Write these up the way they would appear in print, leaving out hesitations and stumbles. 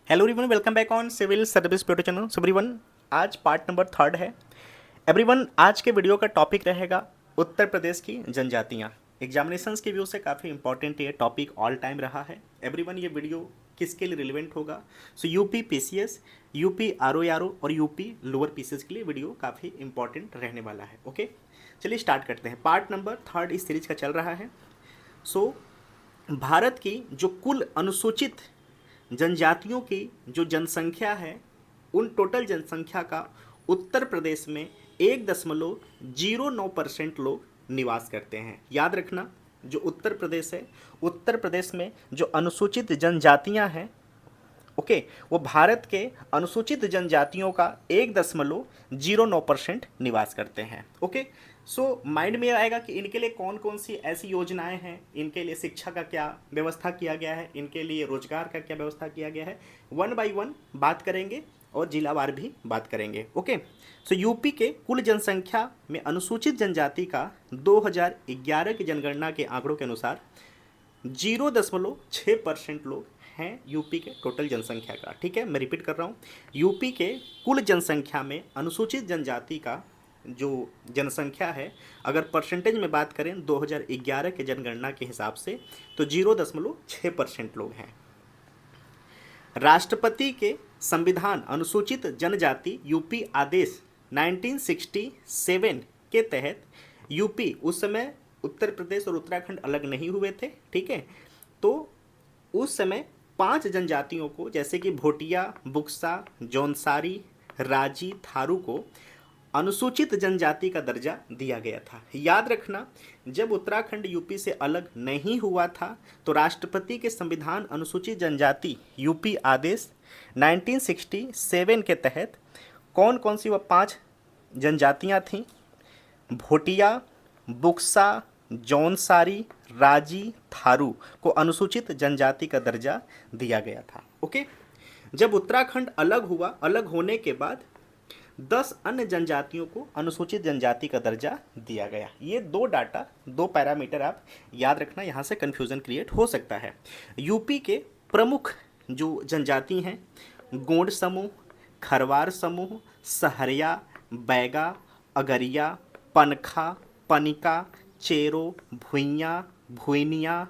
Hello everyone, welcome back on civil service beauty channel. So everyone, आज part number 3 है। Everyone, आज के video का टॉपिक रहेगा उत्तर प्रदेश की जनजातियाँ। एग्जामिनेशंस के व्यू से काफ़ी इंपॉर्टेंट ये टॉपिक ऑल टाइम रहा है। एवरीवन, ये वीडियो किसके लिए रिलेवेंट होगा? सो यूपी पीसीएस, यूपी आरओ और यूपी लोअर पीसीएस के लिए वीडियो काफ़ी इंपॉर्टेंट रहने वाला है। ओके, चलिए स्टार्ट करते हैं। पार्ट नंबर 3 इस सीरीज का चल रहा है। सो भारत की जो कुल अनुसूचित जनजातियों की जो जनसंख्या है, उन टोटल जनसंख्या का उत्तर प्रदेश में 1.09% लोग निवास करते हैं। याद रखना, जो उत्तर प्रदेश है, उत्तर प्रदेश में जो अनुसूचित जनजातियां हैं, ओके, वो भारत के अनुसूचित जनजातियों का 1.09% निवास करते हैं। ओके, सो माइंड में आएगा कि इनके लिए कौन कौन सी ऐसी योजनाएं हैं, इनके लिए शिक्षा का क्या व्यवस्था किया गया है, इनके लिए रोजगार का क्या व्यवस्था किया गया है। वन बाय वन बात करेंगे और जिलावार भी बात करेंगे। ओके, सो यूपी के कुल जनसंख्या में अनुसूचित जनजाति का 2011 की जनगणना के आंकड़ों के अनुसार 0.6% लोग हैं यूपी के टोटल जनसंख्या का। ठीक है, मैं रिपीट कर रहा हूँ, यूपी के कुल जनसंख्या में अनुसूचित जनजाति का जो जनसंख्या है, अगर परसेंटेज में बात करें 2011 के जनगणना के हिसाब से, तो 0.6% लोग हैं। राष्ट्रपति के संविधान अनुसूचित जनजाति यूपी आदेश 1967 के तहत यूपी, उस समय उत्तर प्रदेश और उत्तराखंड अलग नहीं हुए थे, ठीक है, तो उस समय 5 जनजातियों को, जैसे कि भोटिया, बुक्सा, जौनसारी, राजी, थारू को अनुसूचित जनजाति का दर्जा दिया गया था। याद रखना, जब उत्तराखंड यूपी से अलग नहीं हुआ था तो राष्ट्रपति के संविधान अनुसूचित जनजाति यूपी आदेश 1967 के तहत कौन कौन सी वह 5 जनजातियां थीं? भोटिया, बुक्सा, जौनसारी, राजी, थारू को अनुसूचित जनजाति का दर्जा दिया गया था। ओके, जब उत्तराखंड अलग हुआ, अलग होने के बाद 10 अन्य जनजातियों को अनुसूचित जनजाति का दर्जा दिया गया। ये 2 डाटा, 2 पैरामीटर आप याद रखना, यहाँ से कन्फ्यूज़न क्रिएट हो सकता है। यूपी के प्रमुख जो जनजाति हैं, गोंड समूह, खरवार समूह, सहरिया, बैगा, अगरिया, पनखा, पनिका, चेरो, भुइयाँ, भुइनिया,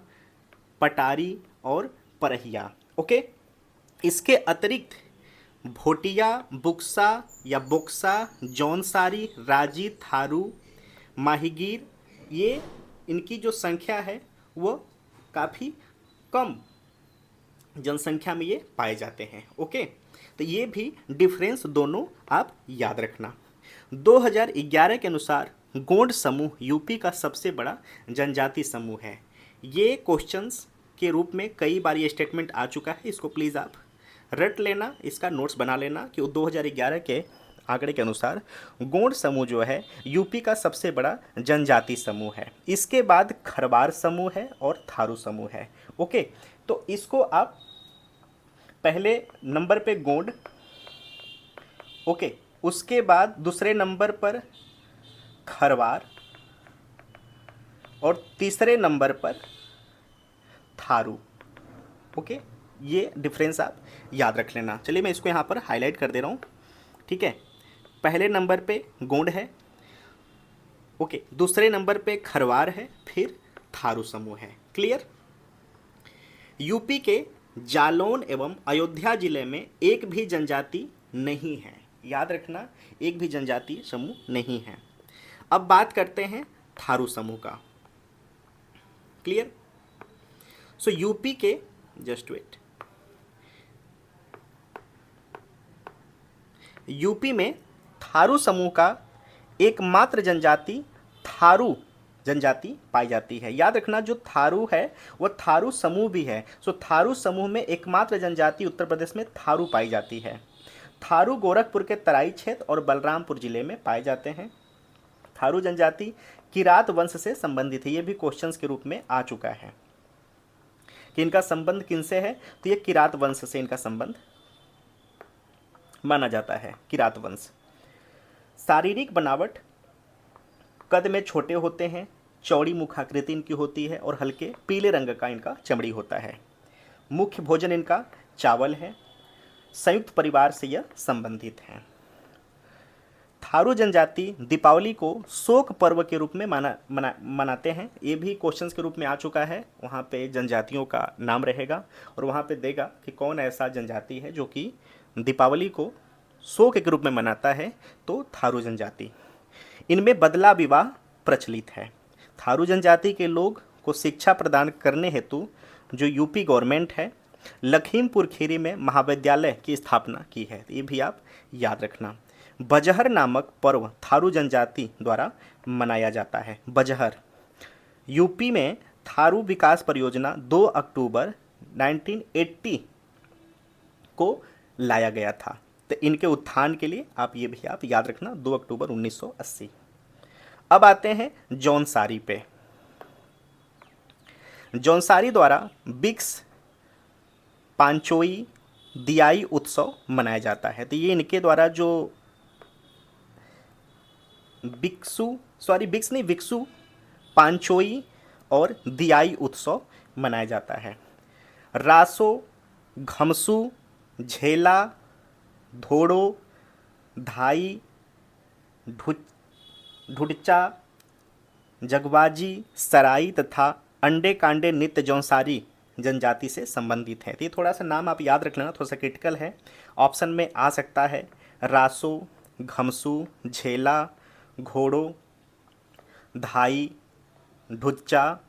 पटारी और परहिया। ओके, इसके अतिरिक्त भोटिया, बुक्सा या बोक्सा, जौनसारी, राजी, थारू, माहीगीर, ये इनकी जो संख्या है वो काफ़ी कम जनसंख्या में ये पाए जाते हैं। ओके, तो ये भी डिफरेंस दोनों आप याद रखना। 2011 के अनुसार गोंड समूह यूपी का सबसे बड़ा जनजाति समूह है। ये क्वेश्चंस के रूप में कई बार ये स्टेटमेंट आ चुका है, इसको प्लीज़ आप रट लेना, इसका नोट्स बना लेना कि 2011 के आंकड़े के अनुसार गोंड समूह जो है यूपी का सबसे बड़ा जनजाति समूह है। इसके बाद खरवार समूह है और थारू समूह है। ओके, तो इसको आप पहले नंबर पे गोंड, ओके, उसके बाद दूसरे नंबर पर खरवार और तीसरे नंबर पर थारू। ओके, ये डिफरेंस आप याद रख लेना। चलिए मैं इसको यहाँ पर हाईलाइट कर दे रहा हूँ। ठीक है, पहले नंबर पे गोंड है, ओके, दूसरे नंबर पे खरवार है, फिर थारू समूह है। क्लियर? यूपी के जालौन एवं अयोध्या जिले में एक भी जनजाति नहीं है। याद रखना, एक भी जनजाति समूह नहीं है। अब बात करते हैं थारू समूह का। क्लियर? सो यूपी के, जस्ट वेट, यूपी में थारू समूह का एकमात्र जनजाति थारू जनजाति पाई जाती है। याद रखना, जो थारू है वो थारू समूह भी है। सो थारू समूह में एकमात्र जनजाति उत्तर प्रदेश में थारू पाई जाती है। थारू गोरखपुर के तराई क्षेत्र और बलरामपुर जिले में पाए जाते हैं। थारू जनजाति किरात वंश से संबंधित है। ये भी क्वेश्चंस के रूप में आ चुका है कि इनका संबंध किनसे है, तो ये किरात वंश से इनका संबंध माना जाता है, किरात वंश। शारीरिक बनावट, कद में छोटे होते हैं, चौड़ी मुखाकृति इनकी होती है और हल्के पीले रंग का इनका चमड़ी होता है। मुख्य भोजन इनका चावल है। संयुक्त परिवार से यह संबंधित हैं। थारू जनजाति दीपावली को शोक पर्व के रूप में मनाते हैं। ये भी क्वेश्चंस के रूप में आ चुका है। वहाँ पे जनजातियों का नाम रहेगा और वहाँ पे देगा कि कौन ऐसा जनजाति है जो कि दीपावली को शोक के रूप में मनाता है, तो थारू जनजाति। इनमें बदला विवाह प्रचलित है। थारू जनजाति के लोग को शिक्षा प्रदान करने हेतु जो यूपी गवर्नमेंट है लखीमपुर खीरी में महाविद्यालय की स्थापना की है। ये भी आप याद रखना। बजहर नामक पर्व थारू जनजाति द्वारा मनाया जाता है। बजहर यूपी में थारू विकास परियोजना 2 अक्टूबर 1980 को लाया गया था। तो इनके उत्थान के लिए आप ये भी आप याद रखना, 2 अक्टूबर 1980। अब आते हैं जौनसारी पे। जौनसारी द्वारा बिक्स पांचोई दियाई उत्सव मनाया जाता है। तो ये इनके द्वारा जो विक्सु पांचोई और दियाई उत्सव मनाया जाता है। रासो, घमसू, झेला, धोड़ो, धाई, ढुडचा, जगबाजी, सराई तथा अंडे कांडे नृत्य जौनसारी जनजाति से संबंधित है। तो ये थोड़ा सा नाम आप याद रख लेना, थोड़ा सा क्रिटिकल है। ऑप्शन में आ सकता है रासो, घमसू, झेला, घोड़ो, धाई, ढुच्चा,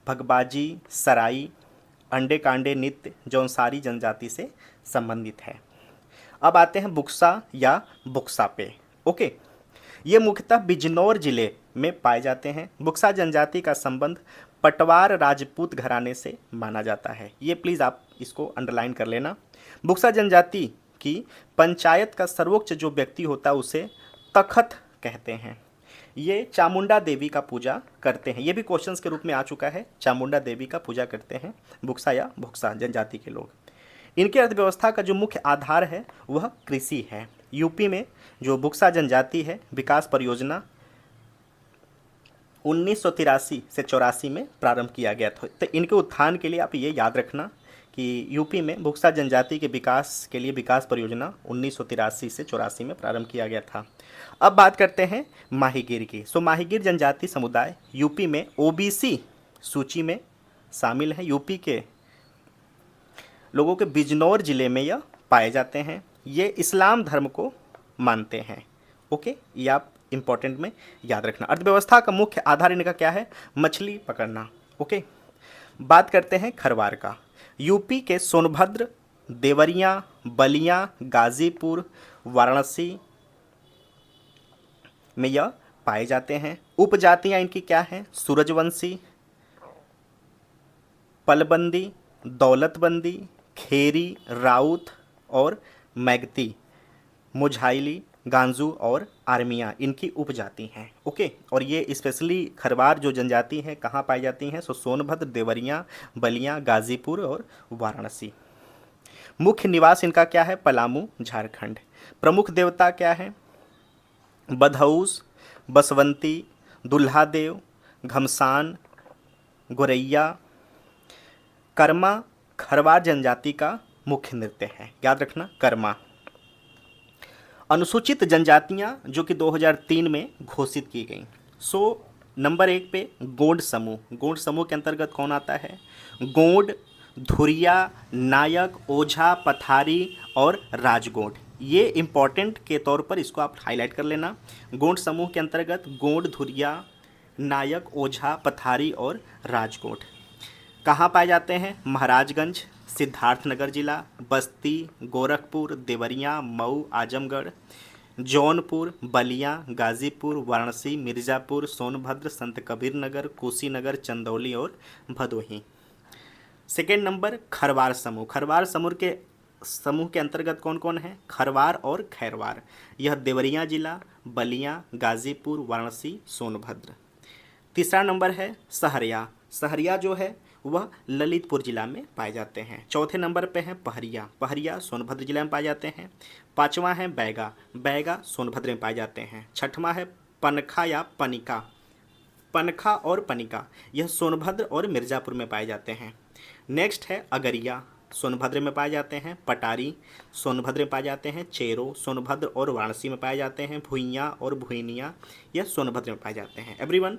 भगबाजी, सराई, अंडे कांडे नृत्य जौनसारी जनजाति से संबंधित है। अब आते हैं बुक्सा या बुक्सा पे। ओके, ये मुख्यतः बिजनौर जिले में पाए जाते हैं। बुक्सा जनजाति का संबंध पटवार राजपूत घराने से माना जाता है। ये प्लीज़ आप इसको अंडरलाइन कर लेना। बुक्सा जनजाति की पंचायत का सर्वोच्च जो व्यक्ति होता है उसे तखत कहते हैं। ये चामुंडा देवी का पूजा करते हैं। ये भी क्वेश्चंस के रूप में आ चुका है। चामुंडा देवी का पूजा करते हैं बुक्सा या बुक्सा जनजाति के लोग। इनकी अर्थव्यवस्था का जो मुख्य आधार है वह कृषि है। यूपी में जो बुक्सा जनजाति है विकास परियोजना 1983 से 84 में प्रारंभ किया गया था। तो इनके उत्थान के लिए आप ये याद रखना कि यूपी में बुक्सा जनजाति के विकास के लिए विकास परियोजना 1983 से 84 में प्रारंभ किया गया था। अब बात करते हैं माहीगीर की। माहीगीर जनजाति समुदाय यूपी में ओबीसी सूची में शामिल है। यूपी के लोगों के बिजनौर जिले में यह पाए जाते हैं। ये इस्लाम धर्म को मानते हैं। ओके, ये आप इंपॉर्टेंट में याद रखना। अर्थव्यवस्था का मुख्य आधार इनका क्या है? मछली पकड़ना। ओके, बात करते हैं खरवार का। यूपी के सोनभद्र, देवरिया, बलिया, गाजीपुर, वाराणसी में यह पाए जाते हैं। उपजातियां इनकी क्या हैं? सूरजवंशी, पलबंदी, दौलतबंदी, खेरी, राउत और मैगती, मुझाइली, गांजू और आर्मिया इनकी उपजाति हैं। ओके, और ये स्पेशली खरवार जो जनजाति है कहाँ पाई जाती हैं? सोनभद्र, देवरिया, बलिया, गाजीपुर और वाराणसी। मुख्य निवास इनका क्या है? पलामू, झारखंड। प्रमुख देवता क्या है? बधौस, बसवंती, दुल्हादेव, घमसान, गोरैया। कर्मा खरवार जनजाति का मुख्य नृत्य है। याद रखना, कर्मा। अनुसूचित जनजातियां जो कि 2003 में घोषित की गई। नंबर 1 पे गोंड समूह। गोंड समूह के अंतर्गत कौन आता है? गोंड, धुरिया, नायक, ओझा, पथारी और राजगोंड। ये इंपॉर्टेंट के तौर पर इसको आप हाईलाइट कर लेना। गोंड समूह के अंतर्गत गोंड, धुरिया, नायक, ओझा, पथारी और राजगोंड कहाँ पाए जाते हैं? महाराजगंज, सिद्धार्थनगर जिला, बस्ती, गोरखपुर, देवरिया, मऊ, आजमगढ़, जौनपुर, बलिया, गाजीपुर, वाराणसी, मिर्ज़ापुर, सोनभद्र, संत कबीर नगर, कुशीनगर, चंदौली और भदोही। सेकेंड नंबर खरवार समूह। खरवार समूह के अंतर्गत कौन कौन है? खरवार और खैरवार। यह देवरिया जिला, बलिया, गाजीपुर, वाराणसी, सोनभद्र। तीसरा नंबर है सहरिया। सहरिया जो है वह ललितपुर जिला में पाए जाते हैं। चौथे नंबर पे है पहरिया। पहरिया सोनभद्र जिला में पाए जाते हैं। पांचवा है बैगा। बैगा सोनभद्र में पाए जाते हैं। छठवां है पनखा या पनिका। पनखा और पनिका यह सोनभद्र और मिर्ज़ापुर में पाए जाते हैं। नेक्स्ट है अगरिया। सोनभद्र में पाए जाते हैं, पटारी सोनभद्र में पाए जाते हैं, चेरो सोनभद्र और वाराणसी में पाए जाते हैं, भुइयाँ और भुइनिया यह सोनभद्र में पाए जाते हैं। एवरीवन,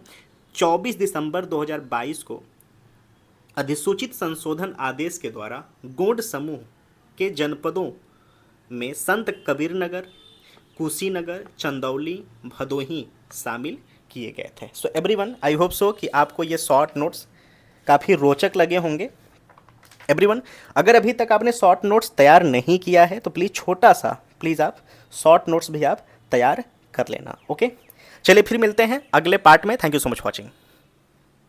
24 दिसंबर 2022 को अधिसूचित संशोधन आदेश के द्वारा गोंड समूह के जनपदों में संत कबीर नगर, कुशीनगर, चंदौली, भदोही शामिल किए गए थे। So everyone, I hope so कि आपको ये शॉर्ट नोट्स काफ़ी रोचक लगे होंगे। एवरीवन, अगर अभी तक आपने शॉर्ट नोट्स तैयार नहीं किया है तो प्लीज़ छोटा सा प्लीज़ आप शॉर्ट नोट्स भी आप तैयार कर लेना। ओके, चलिए फिर मिलते हैं अगले पार्ट में। Thank you so much watching.